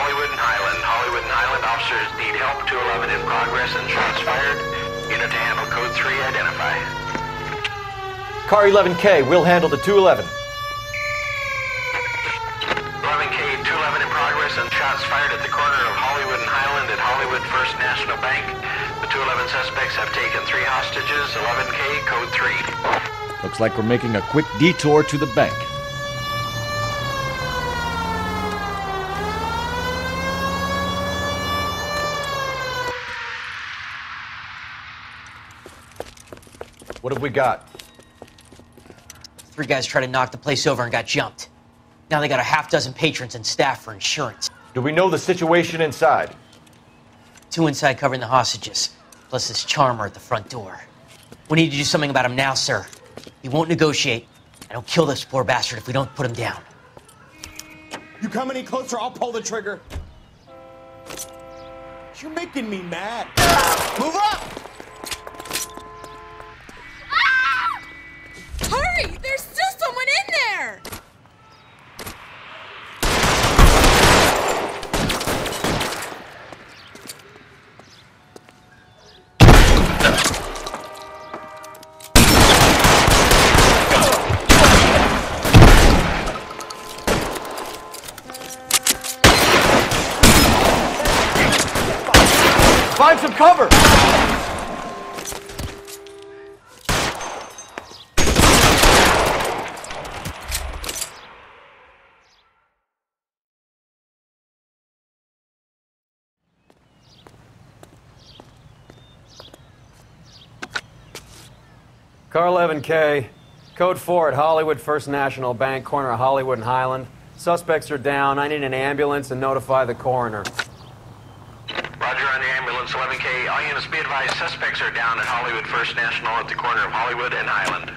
Hollywood and Highland. Hollywood and Highland officers need help. 211 in progress and shots fired. Unit to handle code 3, identify. Car 11K, we'll handle the 211. 11K, 211 in progress and shots fired at the corner of Hollywood and Highland at Hollywood First National Bank. The 211 suspects have taken 3 hostages. 11K, code 3. Looks like we're making a quick detour to the bank. What have we got? 3 guys tried to knock the place over and got jumped. Now they got a half dozen patrons and staff for insurance. Do we know the situation inside? 2 inside covering the hostages, plus this charmer at the front door. We need to do something about him now, sir. He won't negotiate, and he'll kill this poor bastard if we don't put him down. You come any closer, I'll pull the trigger. You're making me mad. Move up! Hurry! There's still someone in there! Find some cover! Car 11K, code 4 at Hollywood First National Bank, corner of Hollywood and Highland. Suspects are down. I need an ambulance and notify the coroner. Roger on the ambulance, 11K. All units be advised, suspects are down at Hollywood First National at the corner of Hollywood and Highland.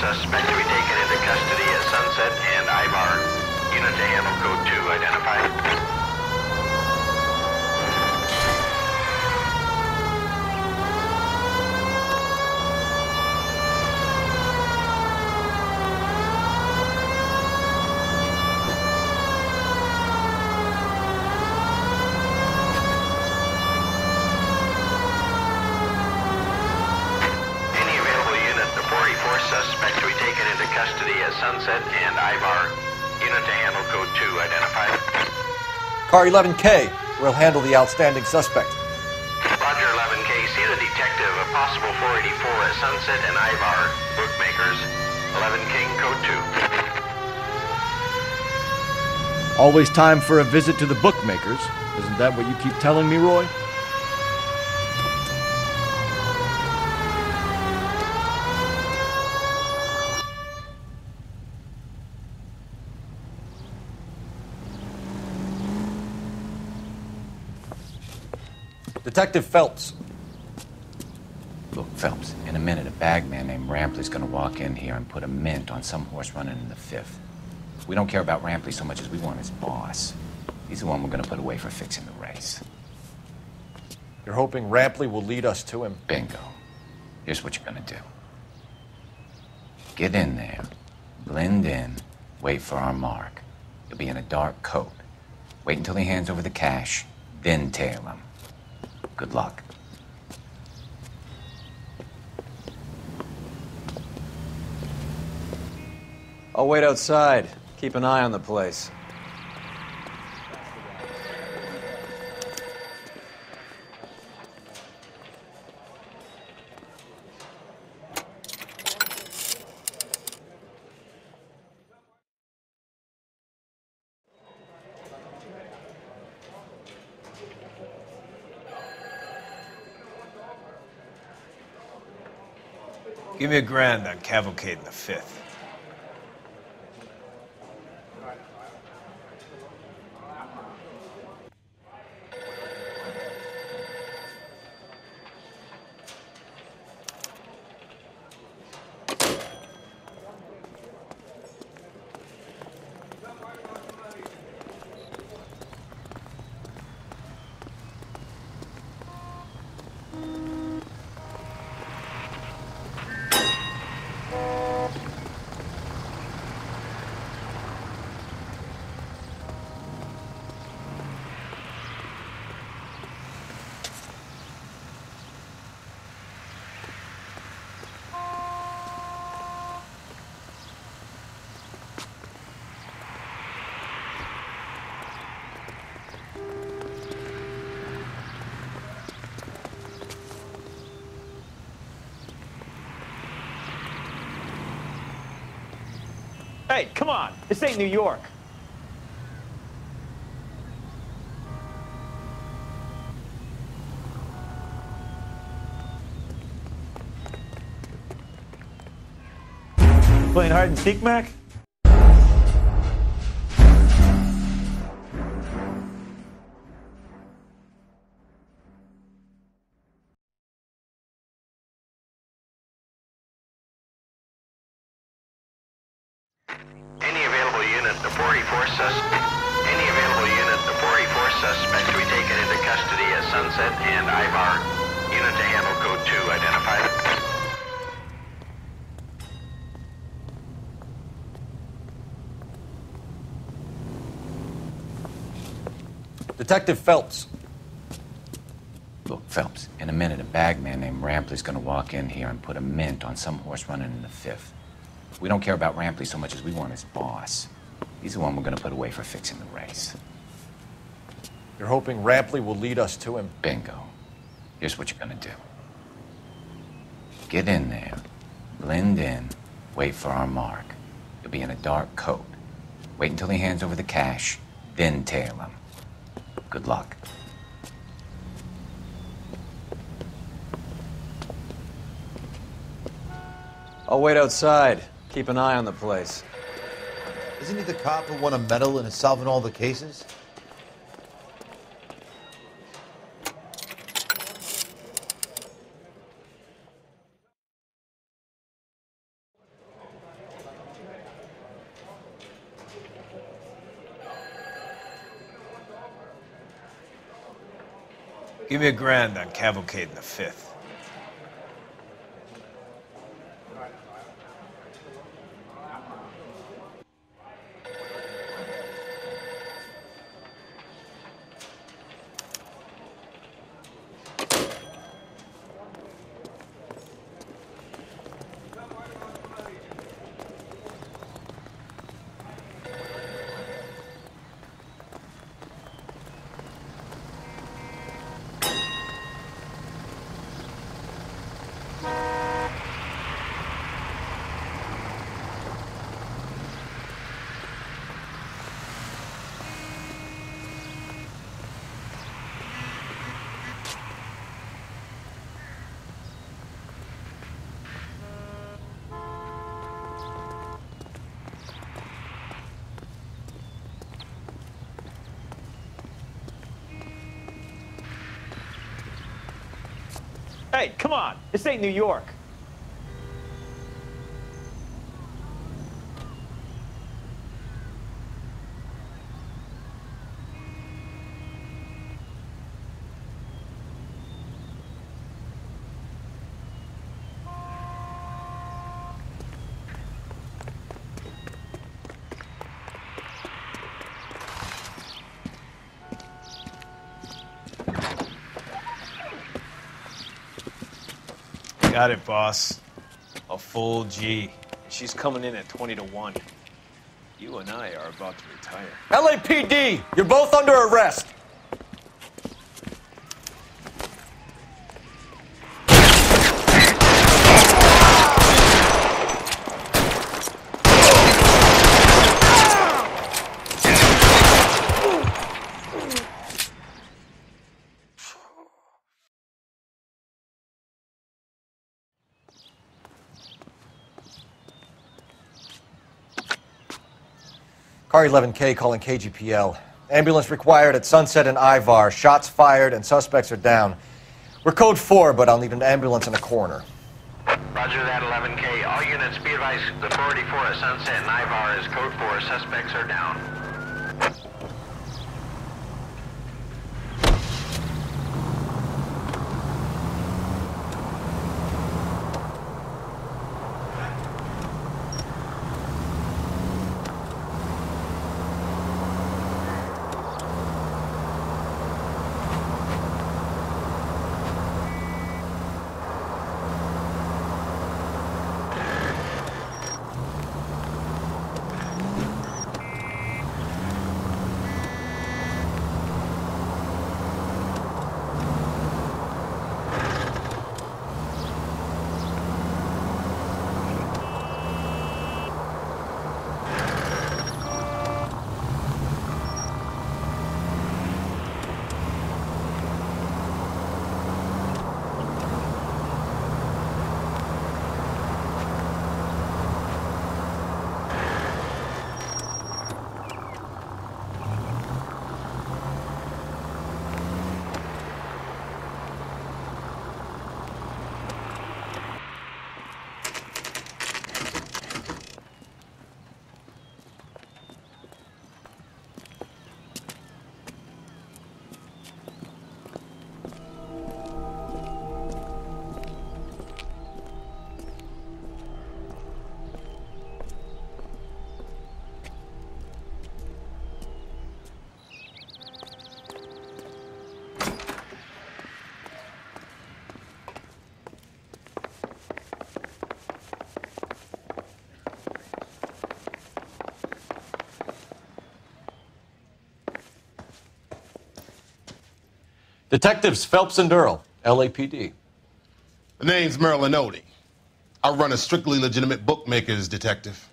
suspect to be taken into custody at Sunset and Ivar. Unit to handle code 2 identified. Suspect to be taken into custody at Sunset and Ivar. Unit to handle code 2 identified. Car 11K, we'll handle the outstanding suspect. Roger 11K, see the detective, a possible 484 at Sunset and Ivar. Bookmakers. 11 King, code 2. Always time for a visit to the bookmakers. Isn't that what you keep telling me, Roy? Detective Phelps. Look, Phelps, in a minute, a bagman named Rampley's gonna walk in here and put a mint on some horse running in the 5th. We don't care about Rampley so much as we want his boss. He's the one we're gonna put away for fixing the race. You're hoping Rampley will lead us to him? Bingo. Here's what you're gonna do. Get in there, blend in, wait for our mark. You'll be in a dark coat. Wait until he hands over the cash, then tail him. Good luck. I'll wait outside. Keep an eye on the place. Give me $1,000 on Cavalcade in the 5th. Hey, come on. This ain't New York. Playing hide and seek, Mac? Any available unit, the 484 suspect to be taken into custody at Sunset and Ivar. Unit to handle code 2 identified. Detective Phelps. Look, Phelps, in a minute, a bagman named Rampley's gonna walk in here and put a mint on some horse running in the 5th. We don't care about Rampley so much as we want his boss. He's the one we're gonna put away for fixing the race. You're hoping Rampley will lead us to him? Bingo. Here's what you're gonna do. Get in there, blend in, wait for our mark. You'll be in a dark coat. Wait until he hands over the cash, then tail him. Good luck. I'll wait outside. Keep an eye on the place. Isn't he the cop who won a medal and is solving all the cases? Give me $1,000 on cavalcading the 5th. Hey, come on. This ain't New York. Got it, boss. A full G. She's coming in at 20 to 1. You and I are about to retire. LAPD, you're both under arrest. Car 11K calling KGPL. Ambulance required at Sunset and Ivar. Shots fired and suspects are down. We're code 4, but I'll need an ambulance and a coroner. Roger that, 11K. All units be advised, the 484 at Sunset and Ivar is code 4. Suspects are down. Detectives Phelps and Earl, LAPD. The name's Merlin Odie. I run a strictly legitimate bookmakers detective.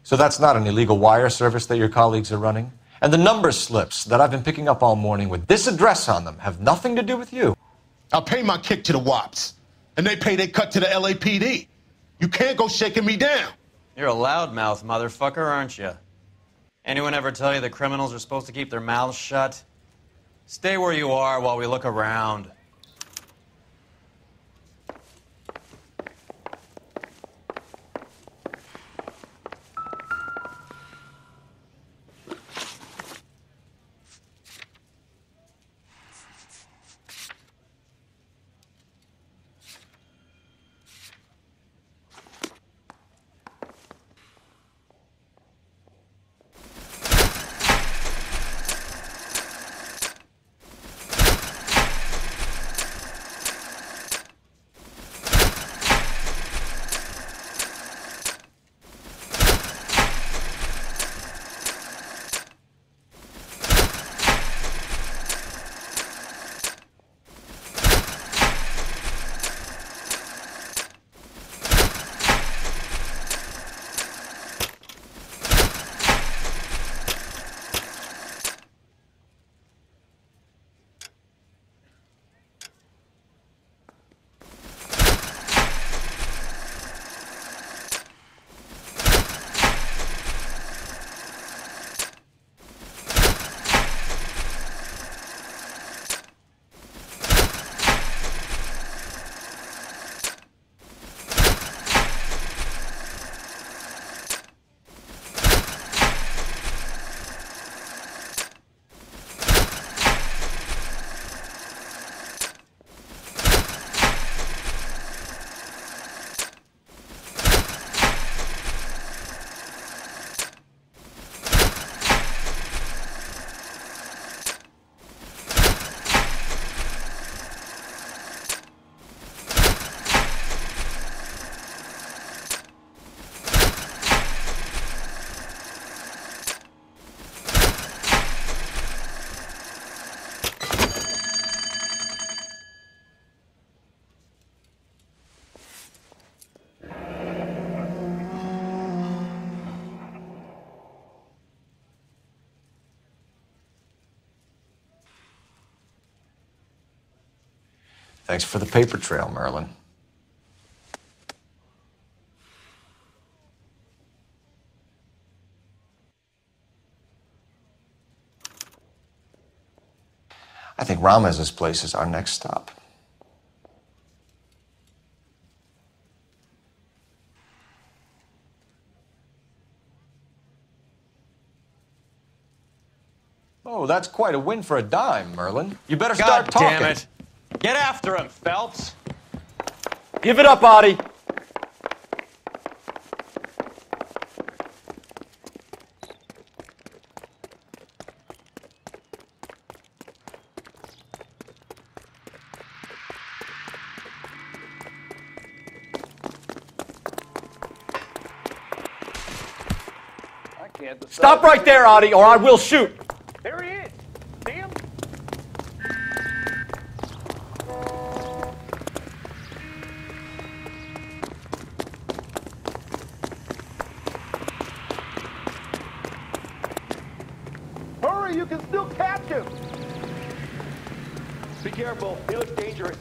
So that's not an illegal wire service that your colleagues are running? And the number slips that I've been picking up all morning with this address on them have nothing to do with you? I pay my kick to the WOPs, and they pay their cut to the LAPD. You can't go shaking me down. You're a loudmouth motherfucker, aren't you? Anyone ever tell you that criminals are supposed to keep their mouths shut? Stay where you are while we look around. Thanks for the paper trail, Merlin. I think Ramez's place is our next stop. Oh, that's quite a win for a dime, Merlin. You better start talking. God damn it. Get after him, Phelps. Give it up, Audie. Stop right there, Audie, or I will shoot. There he is. See him? Hurry, you can still catch him. Be careful, he looks dangerous.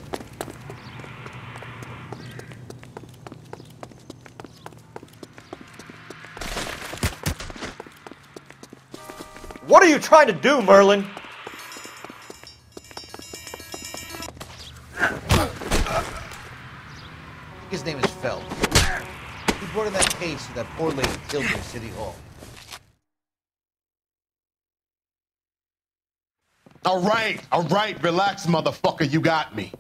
What are you trying to do, Merlin? His name is Phelps. He brought in that case of that poor lady killed in City Hall. All right, relax, motherfucker, you got me.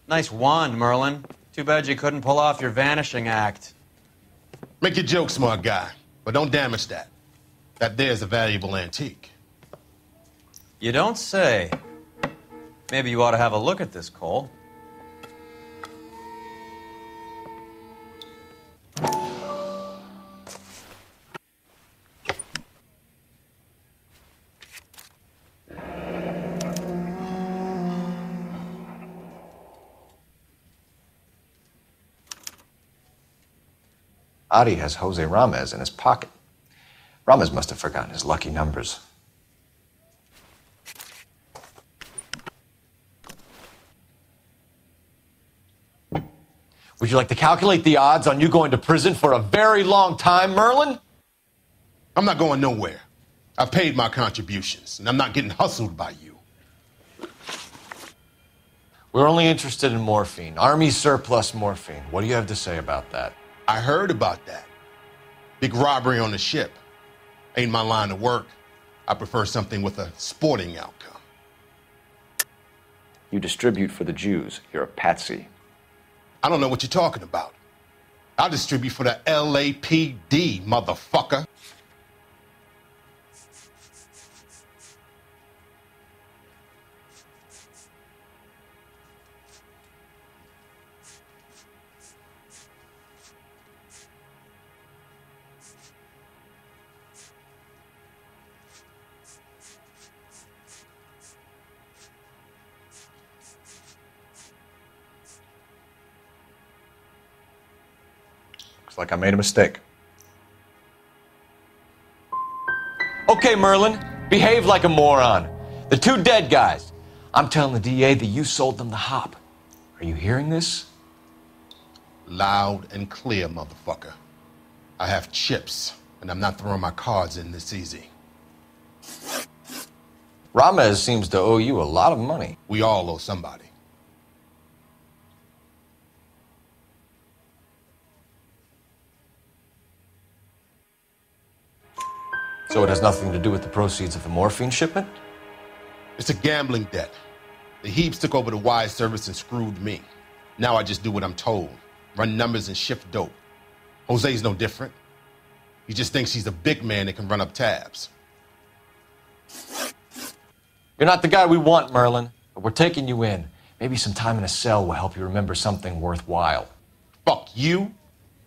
Nice wand, Merlin. Too bad you couldn't pull off your vanishing act. Make your joke, smart guy, but don't damage that. That there's a valuable antique. You don't say. Maybe you ought to have a look at this, Cole. Adi has Jose Ramez in his pocket. Ramez must have forgotten his lucky numbers. Would you like to calculate the odds on you going to prison for a very long time, Merlin? I'm not going nowhere. I've paid my contributions, and I'm not getting hustled by you. We're only interested in morphine. Army surplus morphine. What do you have to say about that? I heard about that. Big robbery on the ship. Ain't my line of work. I prefer something with a sporting outcome. You distribute for the Jews. You're a patsy. I don't know what you're talking about. I'll distribute for the LAPD, motherfucker. Looks like I made a mistake. Okay, Merlin, behave like a moron. The two dead guys. I'm telling the DA that you sold them the hop. Are you hearing this? Loud and clear, motherfucker. I have chips, and I'm not throwing my cards in this easy. Ramez seems to owe you a lot of money. We all owe somebody. So it has nothing to do with the proceeds of the morphine shipment? It's a gambling debt. The Heaps took over the wire service and screwed me. Now I just do what I'm told. Run numbers and shift dope. Jose's no different. He just thinks he's a big man that can run up tabs. You're not the guy we want, Merlin, but we're taking you in. Maybe some time in a cell will help you remember something worthwhile. Fuck you,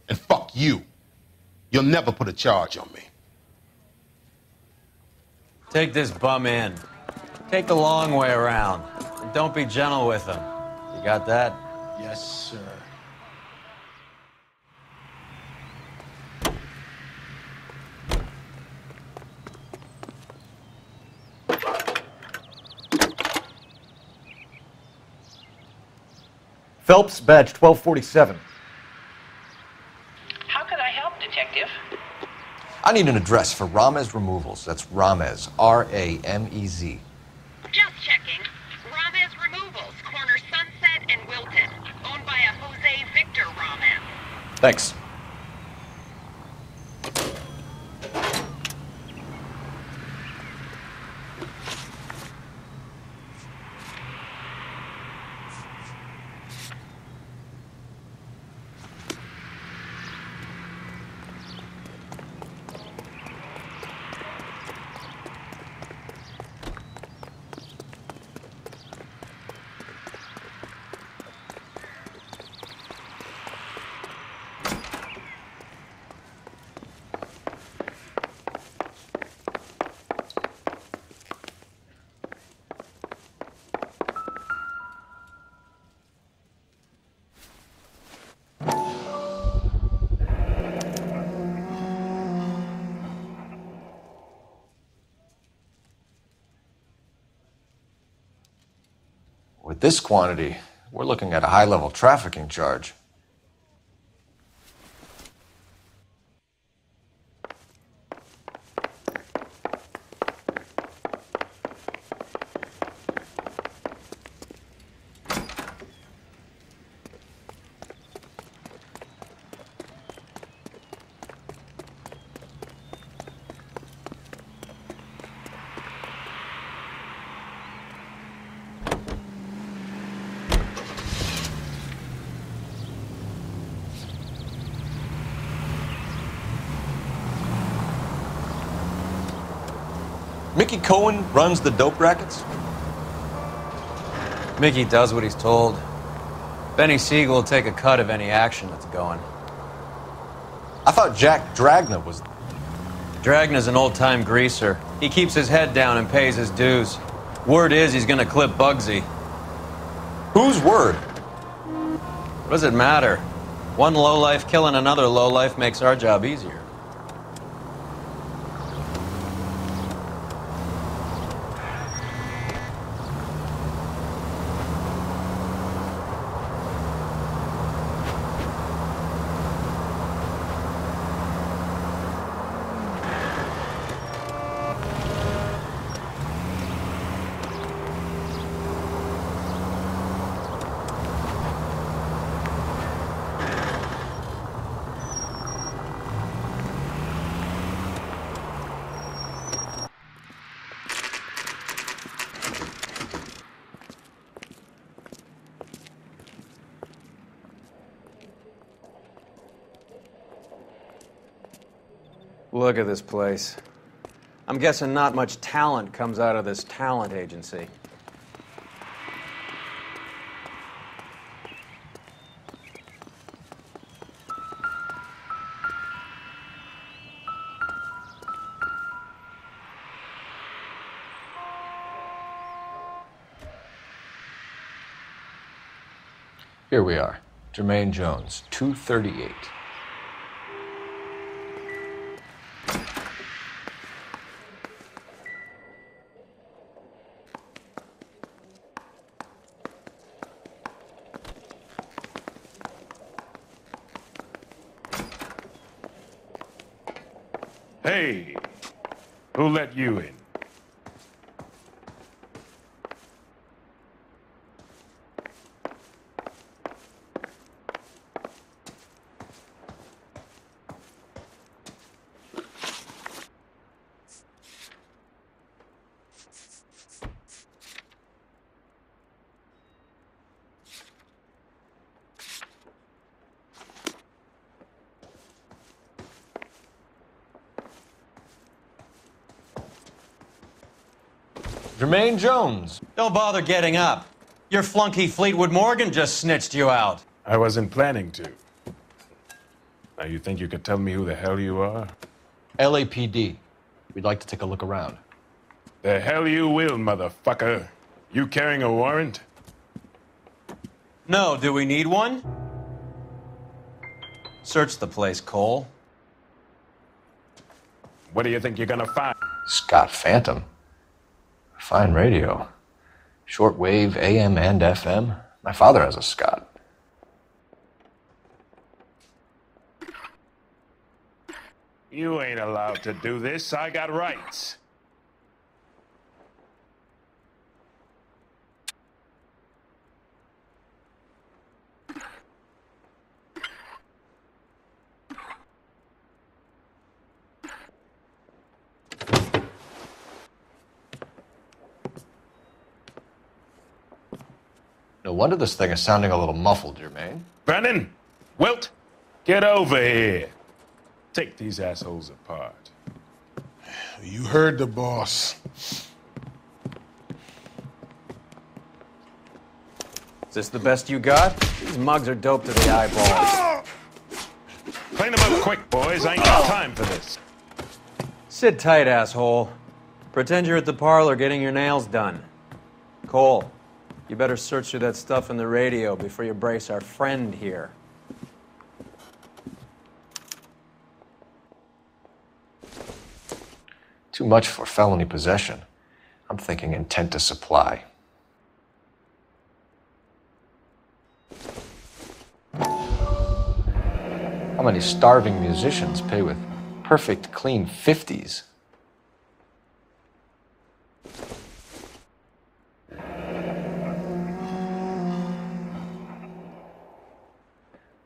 and fuck you. You'll never put a charge on me. Take this bum in. Take the long way around. And don't be gentle with him. You got that? Yes, sir. Phelps, badge 1247. How can I help, Detective? I need an address for Ramez Removals. That's Ramez, R-A-M-E-Z. Just checking. Ramez Removals, corner Sunset and Wilton. Owned by a Jose Victor Ramez. Thanks. With this quantity, we're looking at a high-level trafficking charge. Mickey Cohen runs the dope rackets? Mickey does what he's told. Benny Siegel will take a cut of any action that's going. I thought Jack Dragna was... Dragna's an old-time greaser. He keeps his head down and pays his dues. Word is he's gonna clip Bugsy. Whose word? What does it matter? One lowlife killing another lowlife makes our job easier. Look at this place. I'm guessing not much talent comes out of this talent agency. Here we are. Jermaine Jones, 238. Hey, who let you in? Jermaine Jones. Don't bother getting up. Your flunky Fleetwood Morgan just snitched you out. I wasn't planning to. Now you think you could tell me who the hell you are? LAPD. We'd like to take a look around. The hell you will, motherfucker. You carrying a warrant? No, do we need one? Search the place, Cole. What do you think you're gonna find? Scott Phantom. Fine radio. Shortwave, AM and FM. My father has a Scott. You ain't allowed to do this. I got rights. No wonder this thing is sounding a little muffled, Jermaine. Brennan, Wilt, get over here. Take these assholes apart. You heard the boss. Is this the best you got? These mugs are dope to the eyeballs. Clean them up quick, boys. I ain't got time for this. Sit tight, asshole. Pretend you're at the parlor getting your nails done. Cole, you better search through that stuff in the radio before you brace our friend here. Too much for felony possession. I'm thinking intent to supply. How many starving musicians pay with perfect, clean 50s?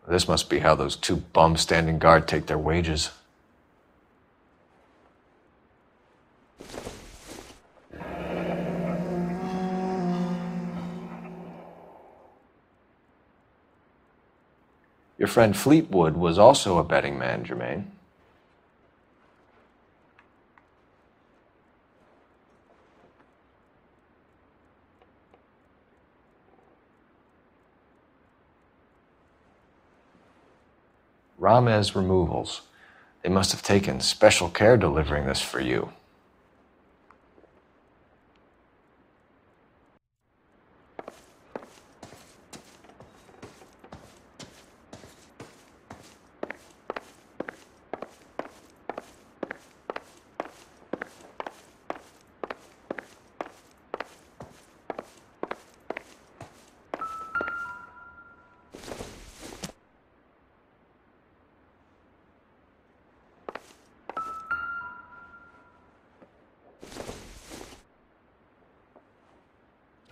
This must be how those two bums standing guard take their wages. Your friend Fleetwood was also a betting man, Jermaine. Ramez Removals. They must have taken special care delivering this for you.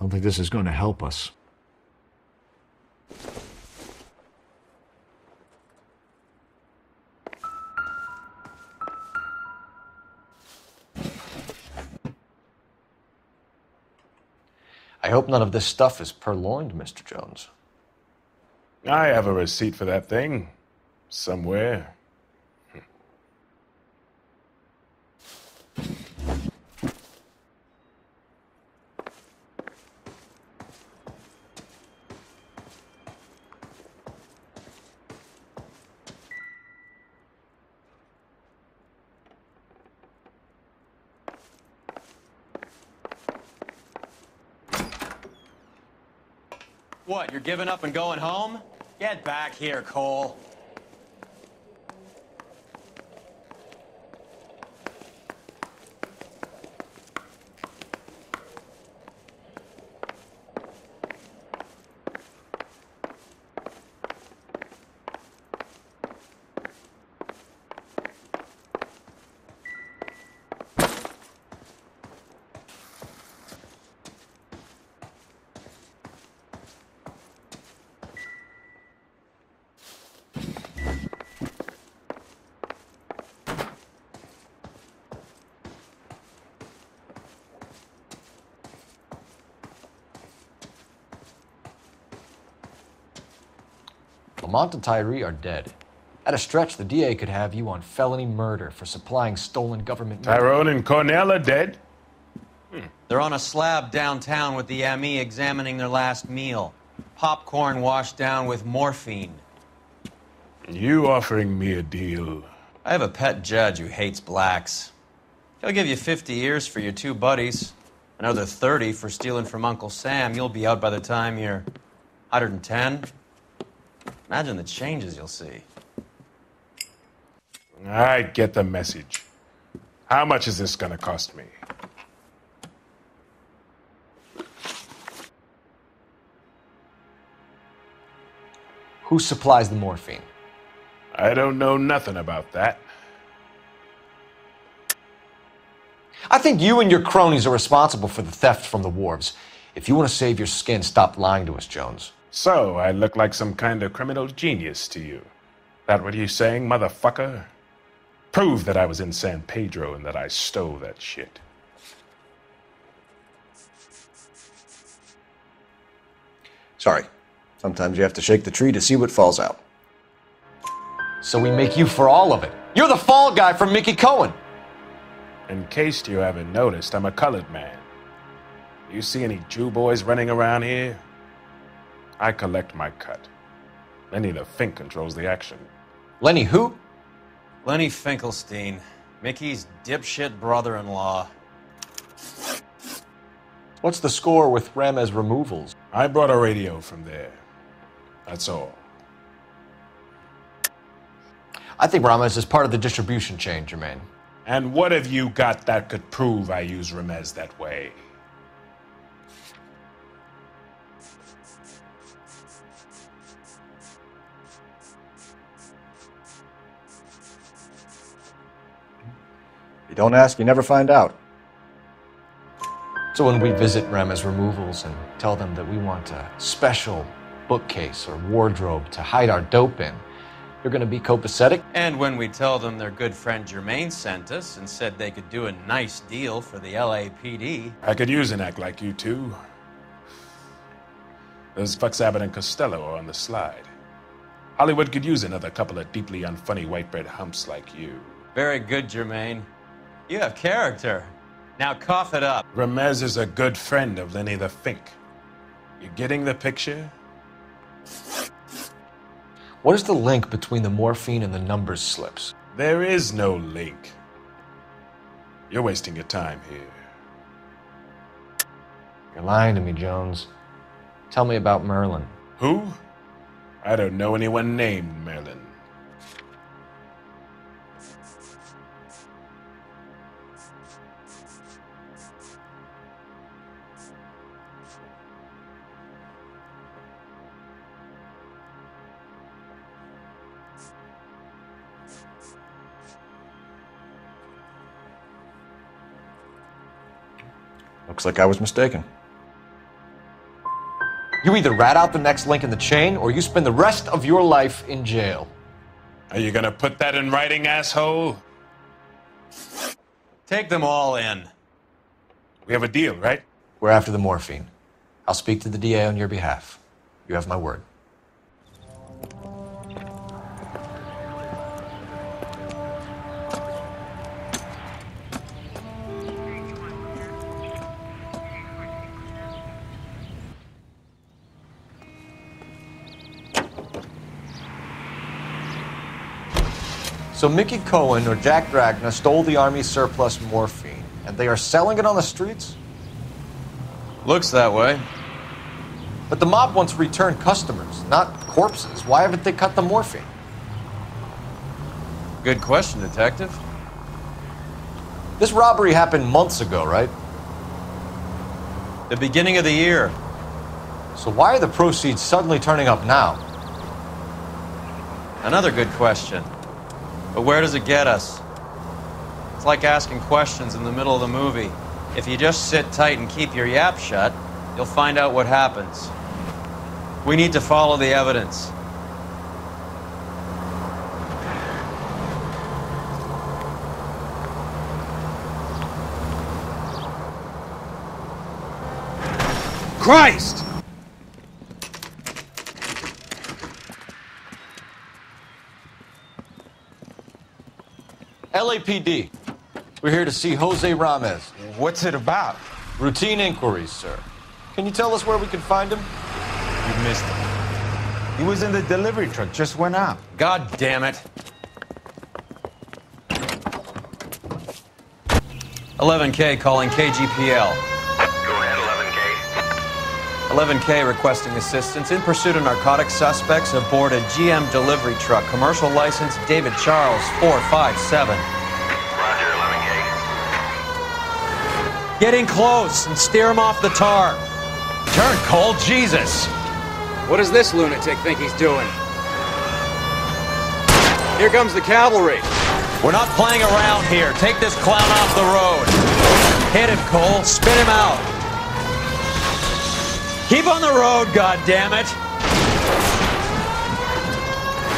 I don't think this is going to help us. I hope none of this stuff is purloined, Mr. Jones. I have a receipt for that thing. Somewhere. What, you're giving up and going home? Get back here, Cole. Lamont and Tyree are dead. At a stretch, the DA could have you on felony murder for supplying stolen government... Tyrone and Cornell are dead? They're on a slab downtown with the ME examining their last meal. Popcorn washed down with morphine. You offering me a deal? I have a pet judge who hates blacks. He'll give you 50 years for your two buddies. Another 30 for stealing from Uncle Sam. You'll be out by the time you're 110. Imagine the changes you'll see. I get the message. How much is this gonna cost me? Who supplies the morphine? I don't know nothing about that. I think you and your cronies are responsible for the theft from the wharves. If you want to save your skin, stop lying to us, Jones. So, I look like some kind of criminal genius to you. That what you saying, motherfucker? Prove that I was in San Pedro and that I stole that shit. Sorry. Sometimes you have to shake the tree to see what falls out. So we make you for all of it. You're the fall guy from Mickey Cohen. In case you haven't noticed, I'm a colored man. You see any Jew boys running around here? I collect my cut. Lenny the Fink controls the action. Lenny who? Lenny Finkelstein, Mickey's dipshit brother-in-law. What's the score with Ramez removals? I brought a radio from there. That's all. I think Ramez is part of the distribution chain, Jermaine. And what have you got that could prove I use Ramez that way? You don't ask, you never find out. So when we visit Ramez Removals and tell them that we want a special bookcase or wardrobe to hide our dope in, you're going to be copacetic? And when we tell them their good friend Jermaine sent us and said they could do a nice deal for the LAPD. I could use an act like you two. Those fucks Abbott and Costello are on the slide. Hollywood could use another couple of deeply unfunny white bread humps like you. Very good, Jermaine. You have character. Now cough it up. Ramez is a good friend of Lenny the Fink. You getting the picture? What is the link between the morphine and the numbers slips? There is no link. You're wasting your time here. You're lying to me, Jones. Tell me about Merlin. Who? I don't know anyone named Merlin. Looks like I was mistaken. You either rat out the next link in the chain, or you spend the rest of your life in jail. Are you gonna put that in writing, asshole? Take them all in. We have a deal, right? We're after the morphine. I'll speak to the DA on your behalf. You have my word. So Mickey Cohen or Jack Dragna stole the Army's surplus morphine, and they are selling it on the streets? Looks that way. But the mob wants return customers, not corpses. Why haven't they cut the morphine? Good question, Detective. This robbery happened months ago, right? The beginning of the year. So why are the proceeds suddenly turning up now? Another good question. But where does it get us? It's like asking questions in the middle of the movie. If you just sit tight and keep your yap shut, you'll find out what happens. We need to follow the evidence. Christ! LAPD. We're here to see Jose Ramez. What's it about? Routine inquiries, sir. Can you tell us where we can find him? You missed him. He was in the delivery truck, just went out. God damn it. 11K calling KGPL. Go ahead, 11K. 11K requesting assistance in pursuit of narcotic suspects aboard a GM delivery truck. Commercial license David Charles 457. Roger, 11K. Get in close and steer him off the tar. Turn, Cole, Jesus. What does this lunatic think he's doing? Here comes the cavalry. We're not playing around here. Take this clown off the road. Hit him, Cole. Spit him out. Keep on the road, goddammit.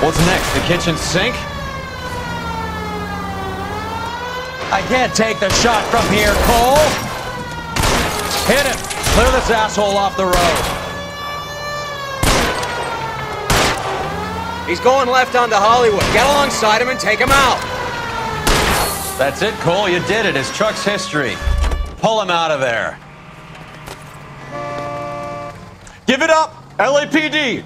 What's next? The kitchen sink? I can't take the shot from here, Cole. Hit him. Clear this asshole off the road. He's going left onto Hollywood. Get alongside him and take him out. That's it, Cole. You did it. His truck's history. Pull him out of there. Give it up, LAPD!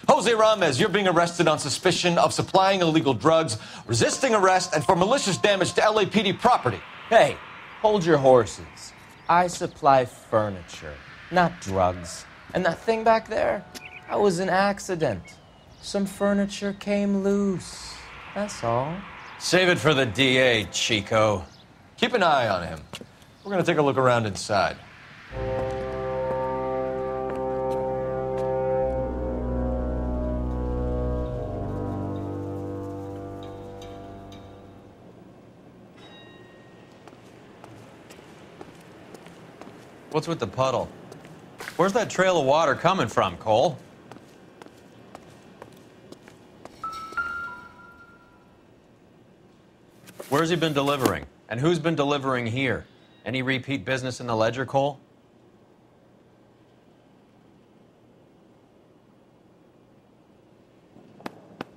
Jose Ramos, you're being arrested on suspicion of supplying illegal drugs, resisting arrest, and for malicious damage to LAPD property. Hey, hold your horses. I supply furniture, not drugs. And that thing back there, that was an accident. Some furniture came loose. That's all. Save it for the DA, Chico. Keep an eye on him. We're gonna take a look around inside. What's with the puddle? Where's that trail of water coming from, Cole? Where's he been delivering? And who's been delivering here? Any repeat business in the ledger, Cole?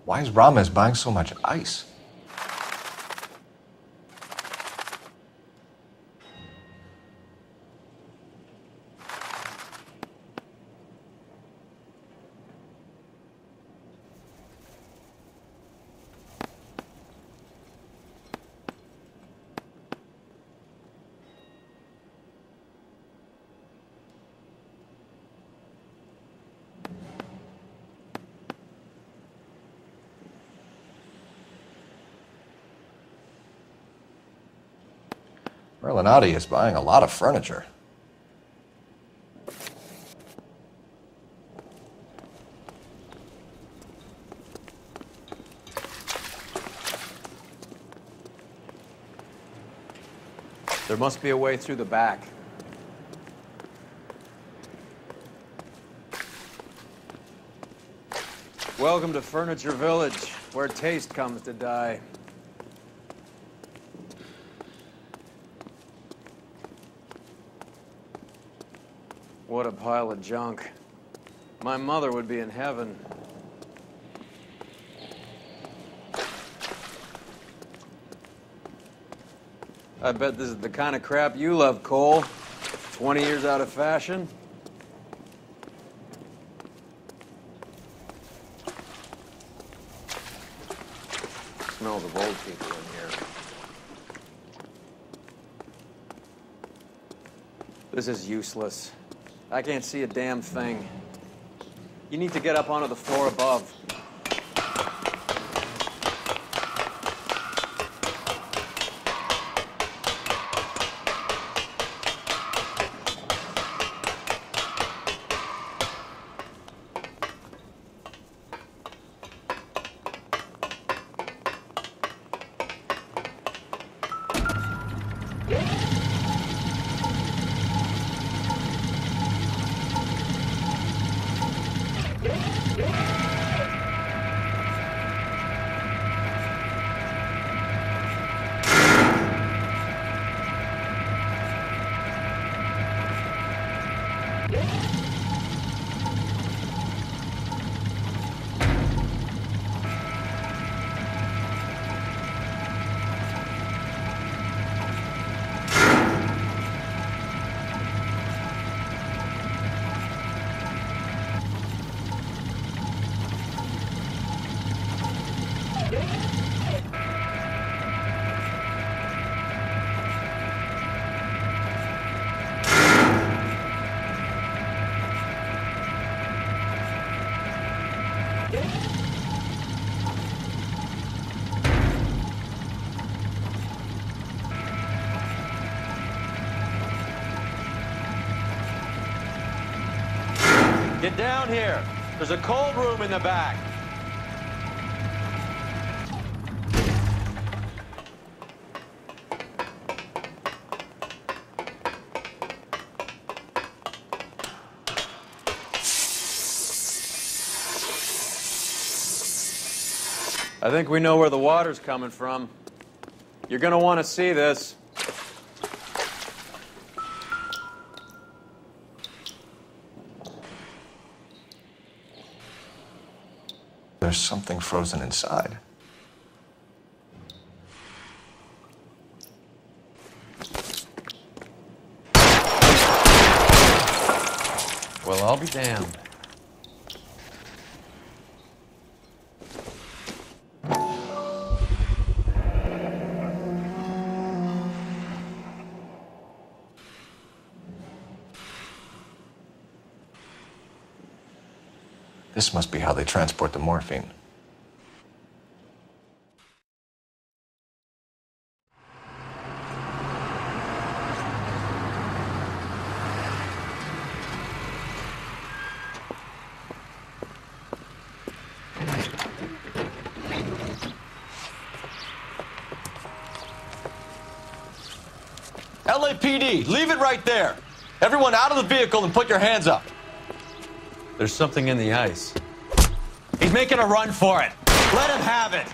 Why is Ramos buying so much ice? Merlinati is buying a lot of furniture. There must be a way through the back. Welcome to Furniture Village, where taste comes to die. What a pile of junk. My mother would be in heaven. I bet this is the kind of crap you love, Cole. 20 years out of fashion. Smells of old people in here. This is useless. I can't see a damn thing. You need to get up onto the floor above. Get down here. There's a cold room in the back. I think we know where the water's coming from. You're gonna want to see this. There's something frozen inside. Well, I'll be damned. This must be how they transport the morphine. LAPD, leave it right there. Everyone out of the vehicle and put your hands up. There's something in the ice. He's making a run for it. Let him have it.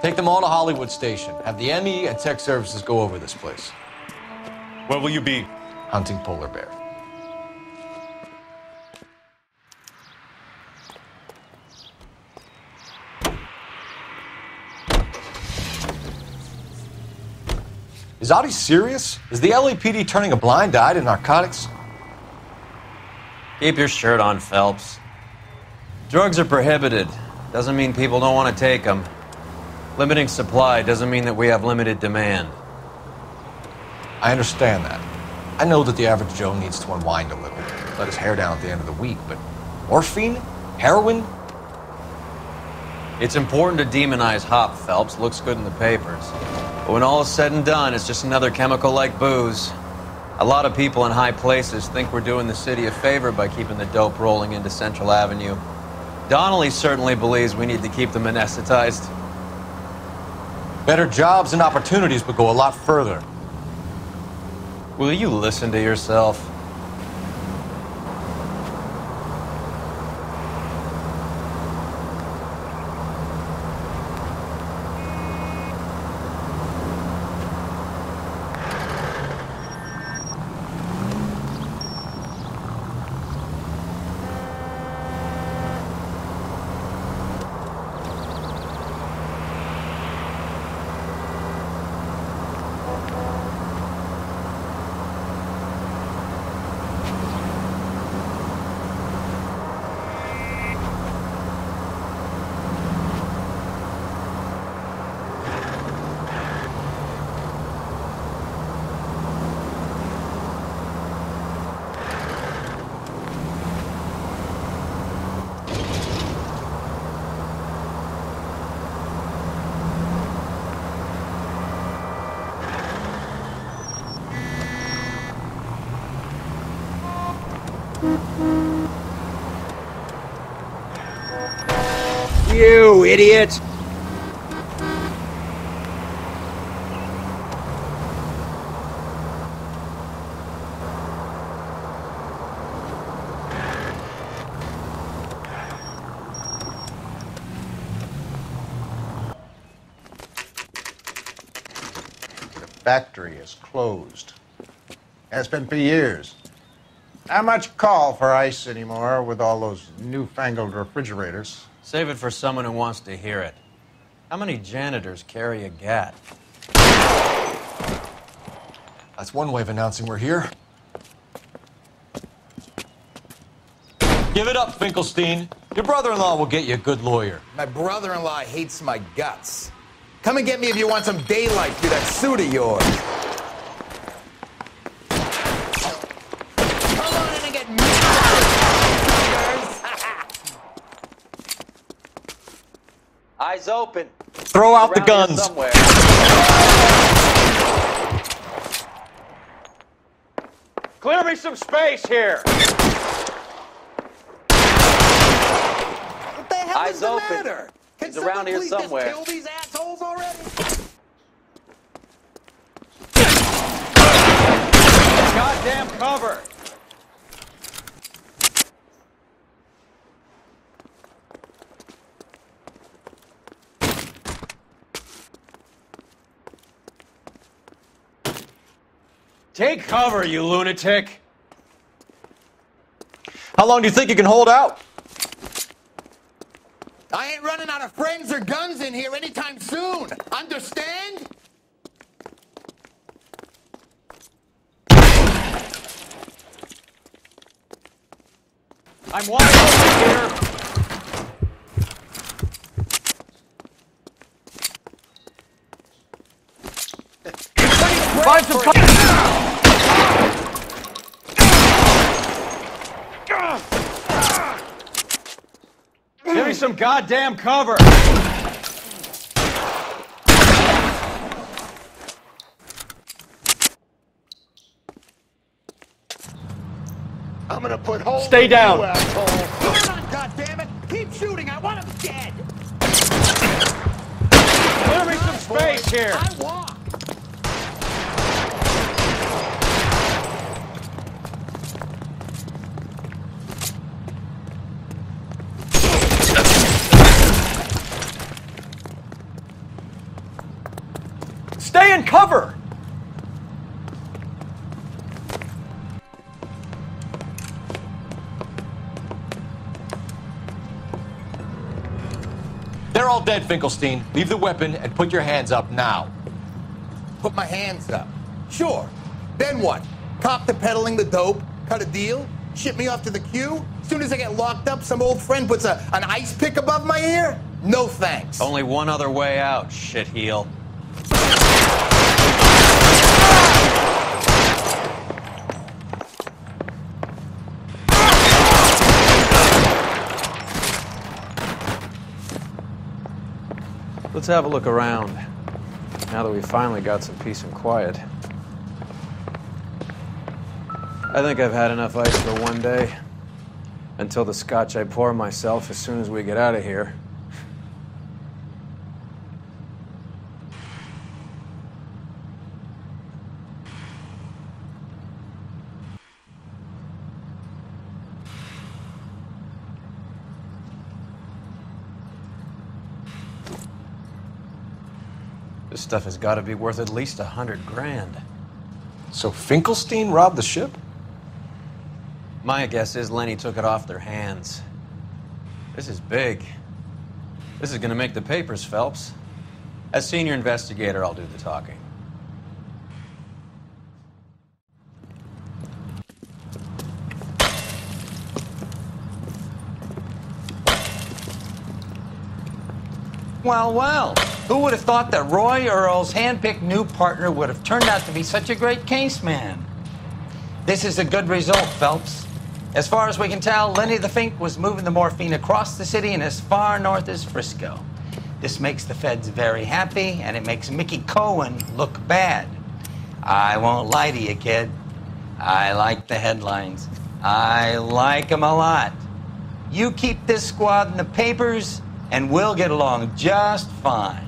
Take them all to Hollywood Station. Have the ME and tech services go over this place. Where will you be? Hunting polar bear. Is Audie serious? Is the LAPD turning a blind eye to narcotics? Keep your shirt on, Phelps. Drugs are prohibited. Doesn't mean people don't want to take them. Limiting supply doesn't mean that we have limited demand. I understand that. I know that the average Joe needs to unwind a little, let his hair down at the end of the week, but morphine? Heroin? It's important to demonize hop, Phelps. Looks good in the papers. But when all is said and done, it's just another chemical like booze. A lot of people in high places think we're doing the city a favor by keeping the dope rolling into Central Avenue. Donnelly certainly believes we need to keep them anesthetized. Better jobs and opportunities would go a lot further. Will you listen to yourself? You idiot! Factory is closed. Has been for years. Not much call for ice anymore with all those newfangled refrigerators. Save it for someone who wants to hear it. How many janitors carry a gat? That's one way of announcing we're here. Give it up, Finkelstein. Your brother-in-law will get you a good lawyer. My brother-in-law hates my guts. Come and get me if you want some daylight through that suit of yours. Come on in and get me. Eyes open. Throw out the Around here guns. somewhere. Clear me some space here. What the hell Eyes is the open. matter? Can He's around here please somewhere. Just kill these assholes already? Goddamn cover. Take cover, you lunatic. How long do you think you can hold out? I ain't running out of friends or guns in here anytime soon. Understand? I'm wide open here. Find some cover. Give me some goddamn cover. I'm gonna put holes Stay in down. you, asshole. Come on, goddammit! Keep shooting! I want him dead! Clear me some space here. I walk! Stay in cover. They're all dead, Finkelstein. Leave the weapon and put your hands up now. Put my hands up. Sure. Then what? Cop to peddling the dope? Cut a deal? Ship me off to the queue? Soon as I get locked up, some old friend puts an ice pick above my ear? No thanks. Only one other way out, shitheel. Let's have a look around, now that we finally got some peace and quiet. I think I've had enough ice for one day, until the scotch I pour myself as soon as we get out of here. This stuff has got to be worth at least $100 grand. So Finkelstein robbed the ship? My guess is Lenny took it off their hands. This is big. This is going to make the papers, Phelps. As senior investigator, I'll do the talking. Well, well. Who would have thought that Roy Earle's hand-picked new partner would have turned out to be such a great case man? This is a good result, Phelps. As far as we can tell, Lenny the Fink was moving the morphine across the city and as far north as Frisco. This makes the feds very happy, and it makes Mickey Cohen look bad. I won't lie to you, kid. I like the headlines. I like them a lot. You keep this squad in the papers, and we'll get along just fine.